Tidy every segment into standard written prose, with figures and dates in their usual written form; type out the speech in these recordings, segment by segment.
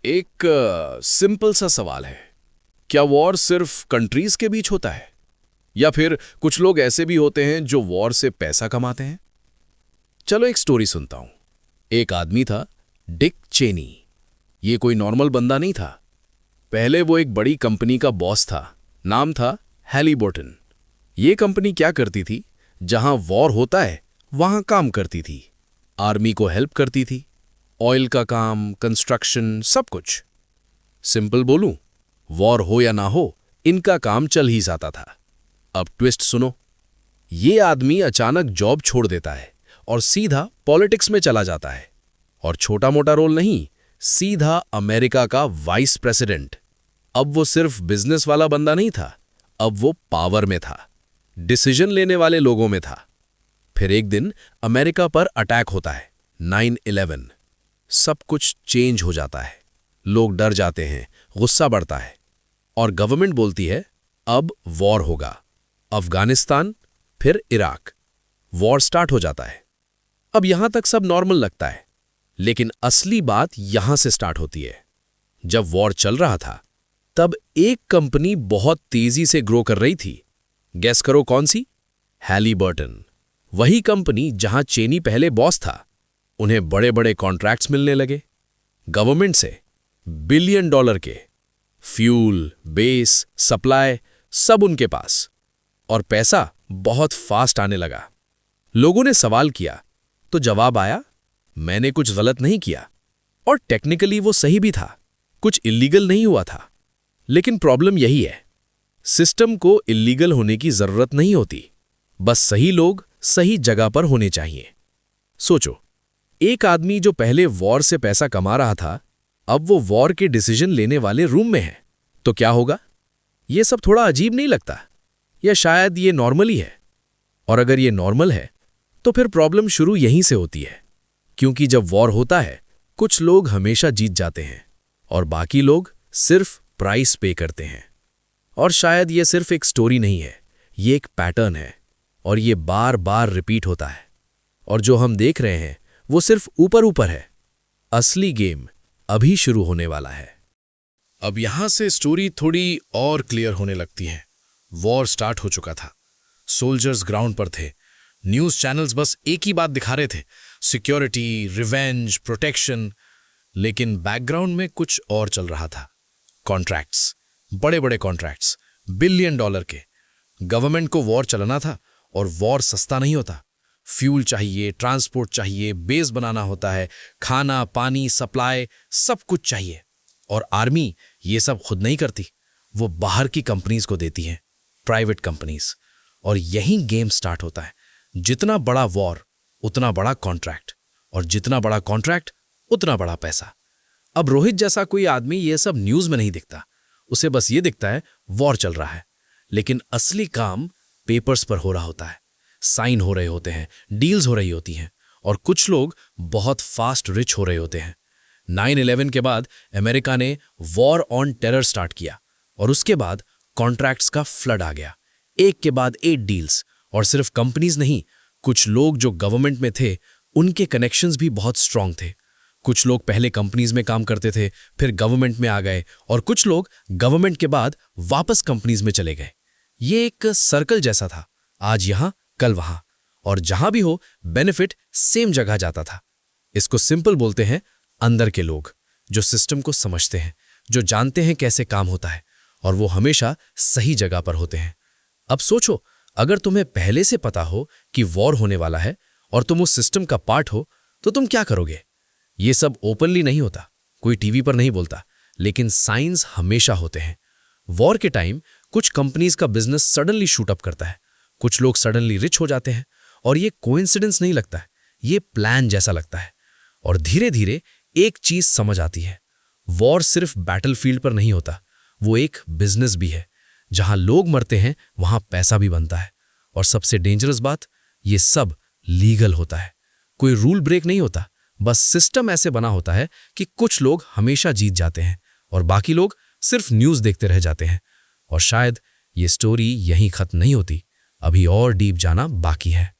एक सिंपल सा सवाल है। क्या वॉर सिर्फ कंट्रीज के बीच होता है, या फिर कुछ लोग ऐसे भी होते हैं जो वॉर से पैसा कमाते हैं? चलो एक स्टोरी सुनता हूं। एक आदमी था, डिक चेनी। ये कोई नॉर्मल बंदा नहीं था। पहले वो एक बड़ी कंपनी का बॉस था। नाम था हैलीबर्टन। ये कंपनी क्या करती थी? जहां वॉर होता है वहां काम करती थी। आर्मी को हेल्प करती थी। ऑयल का काम, कंस्ट्रक्शन, सब कुछ। सिंपल बोलूं, वॉर हो या ना हो, इनका काम चल ही जाता था। अब ट्विस्ट सुनो। ये आदमी अचानक जॉब छोड़ देता है और सीधा पॉलिटिक्स में चला जाता है। और छोटा मोटा रोल नहीं, सीधा अमेरिका का वाइस प्रेसिडेंट। अब वो सिर्फ बिजनेस वाला बंदा नहीं था, अब वो पावर में था, डिसीजन लेने वाले लोगों में था। फिर एक दिन अमेरिका पर अटैक होता है, 9/11। सब कुछ चेंज हो जाता है। लोग डर जाते हैं, गुस्सा बढ़ता है, और गवर्नमेंट बोलती है अब वॉर होगा। अफगानिस्तान, फिर इराक। वॉर स्टार्ट हो जाता है। अब यहां तक सब नॉर्मल लगता है, लेकिन असली बात यहां से स्टार्ट होती है। जब वॉर चल रहा था, तब एक कंपनी बहुत तेजी से ग्रो कर रही थी। गेस करो कौन सी? हैलीबर्टन। वही कंपनी जहां चेनी पहले बॉस था। उन्हें बड़े बड़े कॉन्ट्रैक्ट्स मिलने लगे, गवर्नमेंट से, बिलियन डॉलर के। फ्यूल, बेस, सप्लाई, सब उनके पास। और पैसा बहुत फास्ट आने लगा। लोगों ने सवाल किया तो जवाब आया, मैंने कुछ गलत नहीं किया। और टेक्निकली वो सही भी था, कुछ इल्लीगल नहीं हुआ था। लेकिन प्रॉब्लम यही है, सिस्टम को इल्लीगल होने की जरूरत नहीं होती, बस सही लोग सही जगह पर होने चाहिए। सोचो, एक आदमी जो पहले वॉर से पैसा कमा रहा था, अब वो वॉर के डिसीजन लेने वाले रूम में है। तो क्या होगा? ये सब थोड़ा अजीब नहीं लगता? या शायद ये नॉर्मल ही है? और अगर ये नॉर्मल है, तो फिर प्रॉब्लम शुरू यहीं से होती है। क्योंकि जब वॉर होता है, कुछ लोग हमेशा जीत जाते हैं और बाकी लोग सिर्फ प्राइस पे करते हैं। और शायद ये सिर्फ एक स्टोरी नहीं है, ये एक पैटर्न है, और ये बार बार रिपीट होता है। और जो हम देख रहे हैं वो सिर्फ ऊपर ऊपर है। असली गेम अभी शुरू होने वाला है। अब यहां से स्टोरी थोड़ी और क्लियर होने लगती है। वॉर स्टार्ट हो चुका था, सोल्जर्स ग्राउंड पर थे। न्यूज चैनल्स बस एक ही बात दिखा रहे थे, सिक्योरिटी, रिवेंज, प्रोटेक्शन। लेकिन बैकग्राउंड में कुछ और चल रहा था। कॉन्ट्रैक्ट्स, बड़े बड़े कॉन्ट्रैक्ट्स, बिलियन डॉलर के। गवर्नमेंट को वॉर चलाना था, और वॉर सस्ता नहीं होता। फ्यूल चाहिए, ट्रांसपोर्ट चाहिए, बेस बनाना होता है, खाना, पानी, सप्लाई, सब कुछ चाहिए। और आर्मी ये सब खुद नहीं करती, वो बाहर की कंपनीज को देती है, प्राइवेट कंपनीज। और यहीं गेम स्टार्ट होता है। जितना बड़ा वॉर, उतना बड़ा कॉन्ट्रैक्ट, और जितना बड़ा कॉन्ट्रैक्ट, उतना बड़ा पैसा। अब रोहित जैसा कोई आदमी ये सब न्यूज में नहीं दिखता, उसे बस ये दिखता है वॉर चल रहा है। लेकिन असली काम पेपर्स पर हो रहा होता है, साइन हो रहे होते हैं, डील्स हो रही होती हैं, और कुछ लोग बहुत फास्ट रिच हो रहे होते हैं। 9/11 के बाद अमेरिका ने वॉर ऑन टेरर स्टार्ट किया, और उसके बाद कॉन्ट्रैक्ट्स का फ्लड आ गया, एक के बाद एक डील्स। और सिर्फ कंपनीज नहीं, कुछ लोग जो गवर्नमेंट में थे, उनके कनेक्शंस भी बहुत स्ट्रांग थे। कुछ लोग पहले कंपनीज में काम करते थे, फिर गवर्नमेंट में आ गए, और कुछ लोग गवर्नमेंट के बाद वापस कंपनीज में चले गए। ये एक सर्कल जैसा था, आज यहां कल वहां, और जहां भी हो बेनिफिट सेम जगह जाता था। इसको सिंपल बोलते हैं अंदर के लोग, जो सिस्टम को समझते हैं, जो जानते हैं कैसे काम होता है, और वो हमेशा सही जगह पर होते हैं। अब सोचो, अगर तुम्हें पहले से पता हो कि वॉर होने वाला है और तुम उस सिस्टम का पार्ट हो, तो तुम क्या करोगे? ये सब ओपनली नहीं होता, कोई टीवी पर नहीं बोलता, लेकिन साइंस हमेशा होते हैं। वॉर के टाइम कुछ कंपनीज का बिजनेस सडनली शूट अप करता है, कुछ लोग सडनली रिच हो जाते हैं, और ये कोइंसिडेंस नहीं लगता है, ये प्लान जैसा लगता है। और धीरे धीरे एक चीज समझ आती है, वॉर सिर्फ बैटलफील्ड पर नहीं होता, वो एक बिजनेस भी है। जहां लोग मरते हैं वहां पैसा भी बनता है। और सबसे डेंजरस बात, ये सब लीगल होता है, कोई रूल ब्रेक नहीं होता। बस सिस्टम ऐसे बना होता है कि कुछ लोग हमेशा जीत जाते हैं और बाकी लोग सिर्फ न्यूज देखते रह जाते हैं। और शायद ये स्टोरी यहीं खत्म नहीं होती, अभी और डीप जाना बाकी है।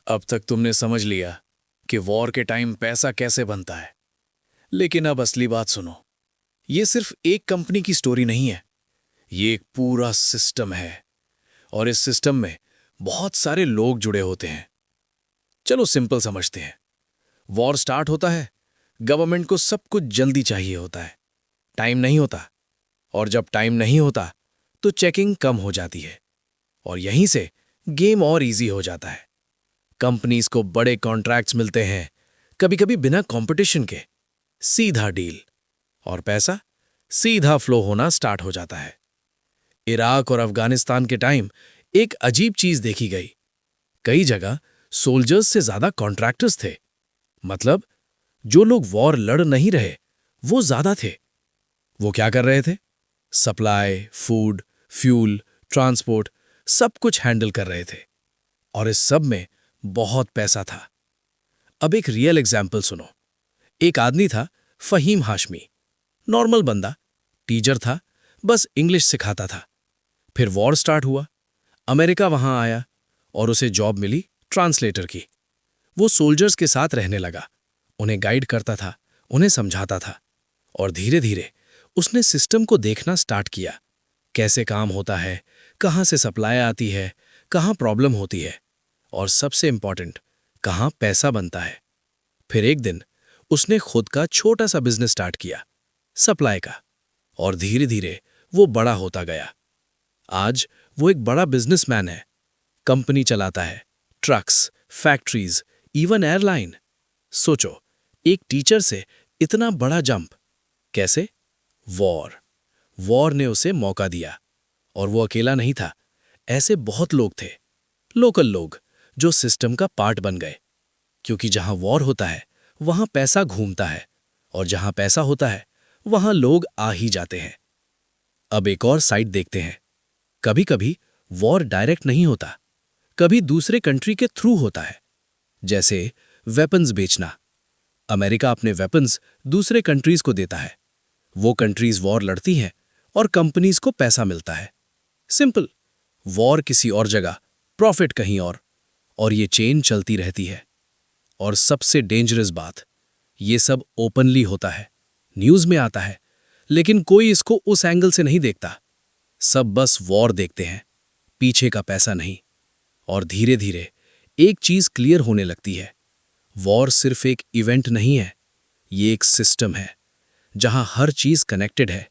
अब तक तुमने समझ लिया कि वॉर के टाइम पैसा कैसे बनता है, लेकिन अब असली बात सुनो। ये सिर्फ एक कंपनी की स्टोरी नहीं है, ये एक पूरा सिस्टम है और इस सिस्टम में बहुत सारे लोग जुड़े होते हैं। चलो सिंपल समझते हैं। वॉर स्टार्ट होता है, गवर्नमेंट को सब कुछ जल्दी चाहिए होता है, टाइम नहीं होता, और जब टाइम नहीं होता तो चेकिंग कम हो जाती है और यहीं से गेम और इजी हो जाता है। कंपनीज को बड़े कॉन्ट्रैक्ट्स मिलते हैं, कभी कभी बिना कंपटीशन के, सीधा डील, और पैसा सीधा फ्लो होना स्टार्ट हो जाता है। इराक और अफगानिस्तान के टाइम एक अजीब चीज देखी गई। कई जगह सोल्जर्स से ज्यादा कॉन्ट्रैक्टर्स थे। मतलब जो लोग वॉर लड़ नहीं रहे वो ज्यादा थे। वो क्या कर रहे थे? सप्लाई, फूड, फ्यूल, ट्रांसपोर्ट सब कुछ हैंडल कर रहे थे और इस सब में बहुत पैसा था। अब एक रियल एग्जाम्पल सुनो। एक आदमी था, फहीम हाशमी, नॉर्मल बंदा, टीचर था, बस इंग्लिश सिखाता था। फिर वॉर स्टार्ट हुआ, अमेरिका वहां आया और उसे जॉब मिली ट्रांसलेटर की। वो सोल्जर्स के साथ रहने लगा, उन्हें गाइड करता था, उन्हें समझाता था और धीरे धीरे उसने सिस्टम को देखना स्टार्ट किया। कैसे काम होता है, कहाँ से सप्लाई आती है, कहाँ प्रॉब्लम होती है और सबसे इंपॉर्टेंट, कहाँ पैसा बनता है। फिर एक दिन उसने खुद का छोटा सा बिजनेस स्टार्ट किया, सप्लाई का, और धीरे धीरे वो बड़ा होता गया। आज वो एक बड़ा बिजनेसमैन है, कंपनी चलाता है, ट्रक्स, फैक्ट्रीज, इवन एयरलाइन। सोचो, एक टीचर से इतना बड़ा जंप कैसे? वॉर ने उसे मौका दिया और वो अकेला नहीं था। ऐसे बहुत लोग थे, लोकल लोग, जो सिस्टम का पार्ट बन गए। क्योंकि जहां वॉर होता है वहां पैसा घूमता है और जहां पैसा होता है वहां लोग आ ही जाते हैं। अब एक और साइड देखते हैं। कभी कभी वॉर डायरेक्ट नहीं होता, कभी दूसरे कंट्री के थ्रू होता है। जैसे वेपन्स बेचना। अमेरिका अपने वेपन्स दूसरे कंट्रीज को देता है, वो कंट्रीज वॉर लड़ती हैं और कंपनीज को पैसा मिलता है। सिंपल, वॉर किसी और जगह, प्रॉफिट कहीं और ये चेन चलती रहती है। और सबसे डेंजरस बात, ये सब ओपनली होता है, न्यूज में आता है, लेकिन कोई इसको उस एंगल से नहीं देखता। सब बस वॉर देखते हैं, पीछे का पैसा नहीं। और धीरे धीरे एक चीज क्लियर होने लगती है, वॉर सिर्फ एक इवेंट नहीं है, ये एक सिस्टम है जहां हर चीज कनेक्टेड है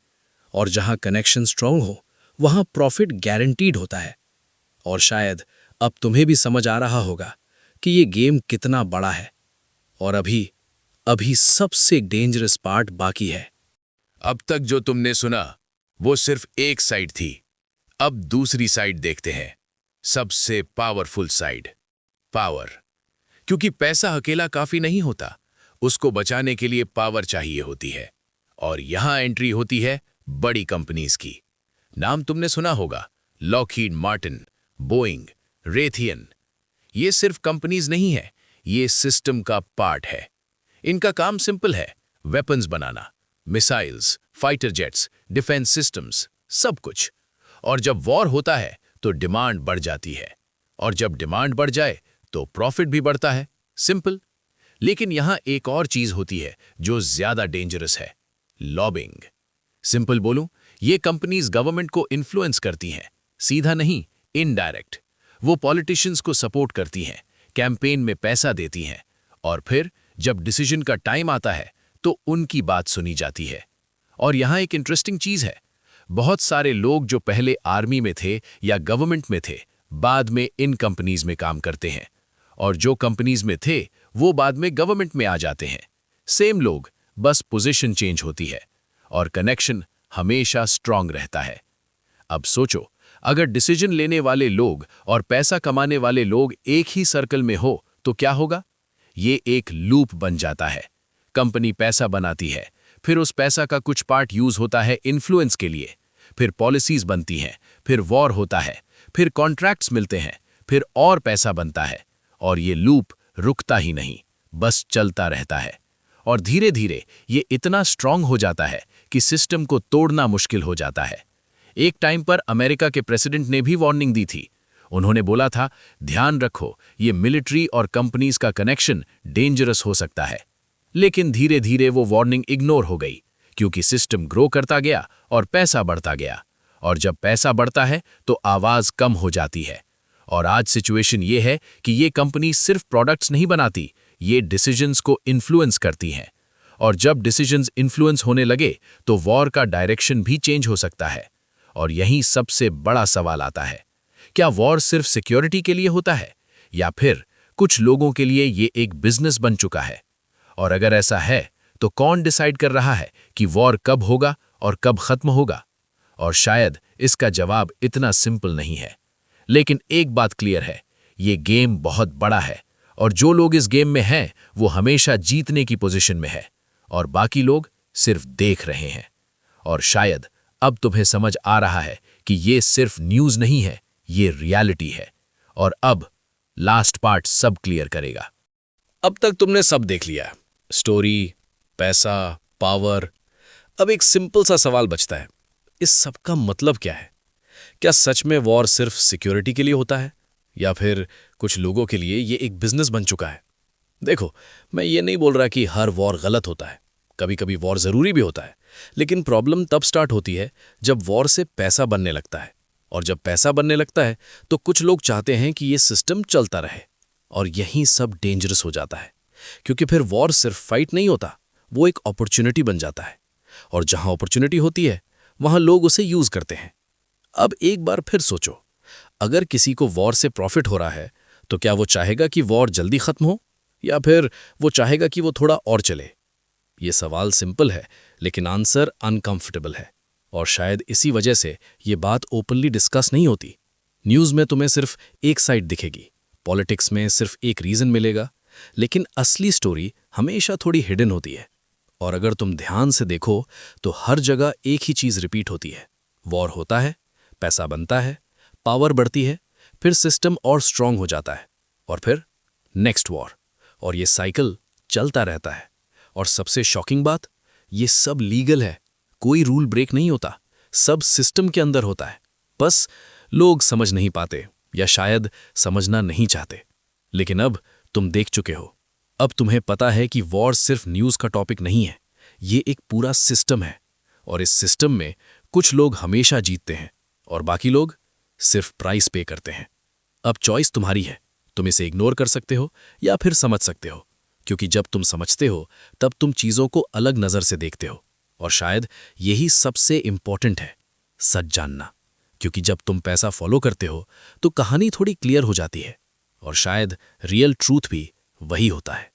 और जहां कनेक्शन स्ट्रांग हो वहां प्रॉफिट गारंटीड होता है। और शायद अब तुम्हें भी समझ आ रहा होगा कि ये गेम कितना बड़ा है। और अभी सबसे डेंजरस पार्ट बाकी है। अब तक जो तुमने सुना वो सिर्फ एक साइड थी। अब दूसरी साइड देखते हैं, सबसे पावरफुल साइड, पावर। क्योंकि पैसा अकेला काफी नहीं होता, उसको बचाने के लिए पावर चाहिए होती है। और यहां एंट्री होती है बड़ी कंपनीज की। नाम तुमने सुना होगा, लॉकहीड मार्टिन, बोइंग, रेथियन। ये सिर्फ कंपनीज नहीं है, ये सिस्टम का पार्ट है। इनका काम सिंपल है, वेपन्स बनाना, missiles, fighter jets, defence systems, सब कुछ। और जब वॉर होता है तो डिमांड बढ़ जाती है, और जब डिमांड बढ़ जाए तो प्रॉफिट भी बढ़ता है। सिंपल। लेकिन यहां एक और चीज होती है जो ज्यादा डेंजरस है, लॉबिंग। सिंपल बोलूं, ये कंपनीज गवर्नमेंट को इन्फ्लुएंस करती हैं, सीधा नहीं, इनडायरेक्ट। वो पॉलिटिशियंस को सपोर्ट करती हैं, कैंपेन में पैसा देती हैं, और फिर जब डिसीजन का टाइम आता है तो उनकी बात सुनी जाती है। और यहां एक इंटरेस्टिंग चीज है, बहुत सारे लोग जो पहले आर्मी में थे या गवर्नमेंट में थे, बाद में इन कंपनीज में काम करते हैं, और जो कंपनीज में थे वो बाद में गवर्नमेंट में आ जाते हैं। सेम लोग, बस पोजीशन चेंज होती है और कनेक्शन हमेशा स्ट्रांग रहता है। अब सोचो, अगर डिसीजन लेने वाले लोग और पैसा कमाने वाले लोग एक ही सर्कल में हो तो क्या होगा? ये एक लूप बन जाता है। कंपनी पैसा बनाती है, फिर उस पैसा का कुछ पार्ट यूज होता है इन्फ्लुएंस के लिए, फिर पॉलिसीज बनती हैं, फिर वॉर होता है, फिर कॉन्ट्रैक्ट्स मिलते हैं, फिर और पैसा बनता है, और ये लूप रुकता ही नहीं, बस चलता रहता है। और धीरे धीरे ये इतना स्ट्रांग हो जाता है कि सिस्टम को तोड़ना मुश्किल हो जाता है। एक टाइम पर अमेरिका के प्रेसिडेंट ने भी वार्निंग दी थी। उन्होंने बोला था, ध्यान रखो, ये मिलिट्री और कंपनीज का कनेक्शन डेंजरस हो सकता है। लेकिन धीरे धीरे वो वार्निंग इग्नोर हो गई, क्योंकि सिस्टम ग्रो करता गया और पैसा बढ़ता गया, और जब पैसा बढ़ता है तो आवाज कम हो जाती है। और आज सिचुएशन ये है कि ये कंपनी सिर्फ प्रोडक्ट्स नहीं बनाती, ये डिसीजंस को इन्फ्लुएंस करती हैं। और जब डिसीजंस इन्फ्लुएंस होने लगे तो वॉर का डायरेक्शन भी चेंज हो सकता है। और यहीं सबसे बड़ा सवाल आता है, क्या वॉर सिर्फ सिक्योरिटी के लिए होता है, या फिर कुछ लोगों के लिए ये एक बिजनेस बन चुका है? और अगर ऐसा है तो कौन डिसाइड कर रहा है कि वॉर कब होगा और कब खत्म होगा? और शायद इसका जवाब इतना सिंपल नहीं है, लेकिन एक बात क्लियर है, ये गेम बहुत बड़ा है, और जो लोग इस गेम में हैं वो हमेशा जीतने की पोजीशन में है, और बाकी लोग सिर्फ देख रहे हैं। और शायद अब तुम्हें समझ आ रहा है कि ये सिर्फ न्यूज़ नहीं है, ये रियलिटी है। और अब लास्ट पार्ट सब क्लियर करेगा। अब तक तुमने सब देख लिया, स्टोरी, पैसा, पावर। अब एक सिंपल सा सवाल बचता है, इस सब का मतलब क्या है? क्या सच में वॉर सिर्फ सिक्योरिटी के लिए होता है, या फिर कुछ लोगों के लिए ये एक बिजनेस बन चुका है? देखो, मैं ये नहीं बोल रहा कि हर वॉर गलत होता है, कभी कभी वॉर जरूरी भी होता है, लेकिन प्रॉब्लम तब स्टार्ट होती है जब वॉर से पैसा बनने लगता है। और जब पैसा बनने लगता है तो कुछ लोग चाहते हैं कि ये सिस्टम चलता रहे, और यहीं सब डेंजरस हो जाता है, क्योंकि फिर वॉर सिर्फ फाइट नहीं होता, वो एक अपॉर्चुनिटी बन जाता है। और जहां अपॉर्चुनिटी होती है वहां लोग उसे यूज करते हैं। अब एक बार फिर सोचो, अगर किसी को वॉर से प्रॉफिट हो रहा है तो क्या वो चाहेगा कि वॉर जल्दी खत्म हो, या फिर वो चाहेगा कि वो थोड़ा और चले? ये सवाल सिंपल है, लेकिन आंसर अनकंफर्टेबल है, और शायद इसी वजह से ये बात ओपनली डिस्कस नहीं होती। न्यूज़ में तुम्हें सिर्फ एक साइड दिखेगी, पॉलिटिक्स में सिर्फ एक रीजन मिलेगा, लेकिन असली स्टोरी हमेशा थोड़ी हिडन होती है। और अगर तुम ध्यान से देखो तो हर जगह एक ही चीज़ रिपीट होती है, वॉर होता है, पैसा बनता है, पावर बढ़ती है, फिर सिस्टम और स्ट्रांग हो जाता है, और फिर नेक्स्ट वॉर, और ये साइकिल चलता रहता है। और सबसे शॉकिंग बात, ये सब लीगल है, कोई रूल ब्रेक नहीं होता, सब सिस्टम के अंदर होता है, बस लोग समझ नहीं पाते, या शायद समझना नहीं चाहते। लेकिन अब तुम देख चुके हो, अब तुम्हें पता है कि वॉर सिर्फ न्यूज़ का टॉपिक नहीं है, ये एक पूरा सिस्टम है, और इस सिस्टम में कुछ लोग हमेशा जीतते हैं और बाकी लोग सिर्फ प्राइस पे करते हैं। अब चॉइस तुम्हारी है, तुम इसे इग्नोर कर सकते हो या फिर समझ सकते हो, क्योंकि जब तुम समझते हो तब तुम चीज़ों को अलग नज़र से देखते हो। और शायद यही सबसे इम्पॉर्टेंट है, सच जानना, क्योंकि जब तुम पैसा फॉलो करते हो तो कहानी थोड़ी क्लियर हो जाती है, और शायद रियल ट्रूथ भी वही होता है।